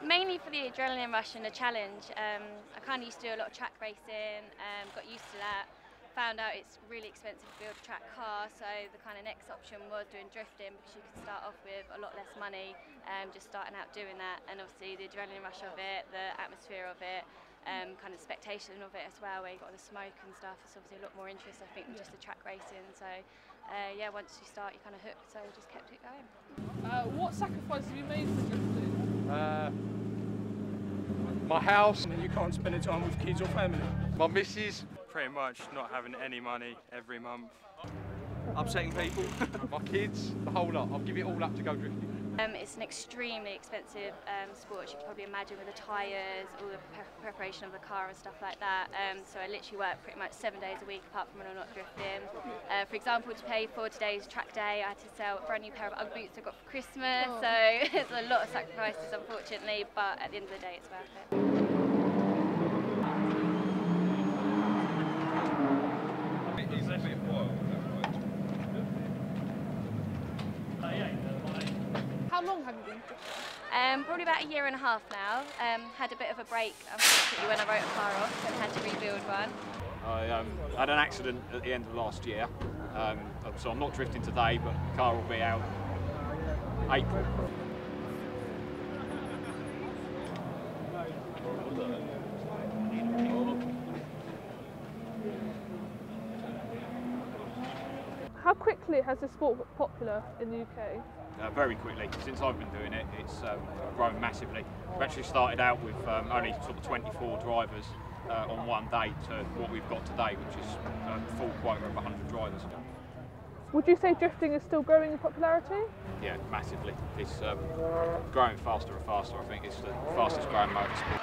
Mainly for the adrenaline rush and the challenge. I kind of used to do a lot of track racing, got used to that, found out it's really expensive to build a track car, so the kind of next option was doing drifting because you could start off with a lot less money, just starting out doing that, and obviously the adrenaline rush of it, the atmosphere of it, kind of spectation of it as well, where you got all the smoke and stuff. It's obviously a lot more interest, I think, than just the track racing. So yeah, once you start, you're kind of hooked, so we just kept it going. What sacrifices have you made for drifting? My house. And you can't spend any time with kids or family. My missus. Pretty much not having any money every month. Upsetting people. My kids, the whole lot. I'll give it all up to go drifting. It's an extremely expensive sport, as you can probably imagine, with the tyres, all the preparation of the car and stuff like that. So I literally work pretty much 7 days a week apart from when I'm not drifting. For example, to pay for today's track day, I had to sell a brand new pair of Ugg boots I got for Christmas. So there's a lot of sacrifices, unfortunately, but at the end of the day, it's worth it. How long have you been drifting? Probably about 1.5 years now. Had a bit of a break, unfortunately, when I wrote a car off and had to rebuild one. I had an accident at the end of last year, so I'm not drifting today, but the car will be out April. How quickly has this sport got popular in the UK? Very quickly. Since I've been doing it, it's grown massively. We actually started out with only sort of 24 drivers on one day to what we've got today, which is a full quota of 100 drivers. Would you say drifting is still growing in popularity? Yeah, massively. It's growing faster and faster. I think it's the fastest growing motorsport.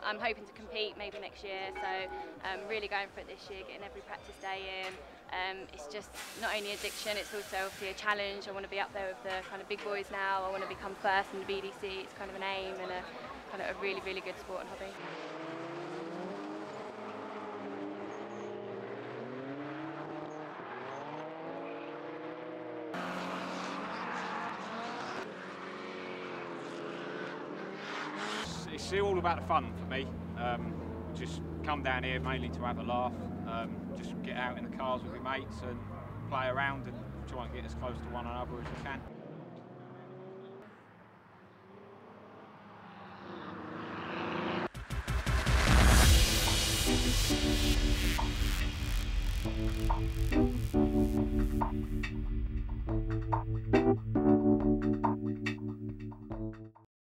I'm hoping to compete maybe next year, so I'm really going for it this year, getting every practice day in. It's just not only addiction, it's also obviously a challenge. I want to be up there with the kind of big boys now. I want to become first in the BDC. It's kind of an aim and a kind of a really, really good sport and hobby. It's all about the fun for me. Just come down here mainly to have a laugh, just get out in the cars with your mates and play around and try and get as close to one another as you can.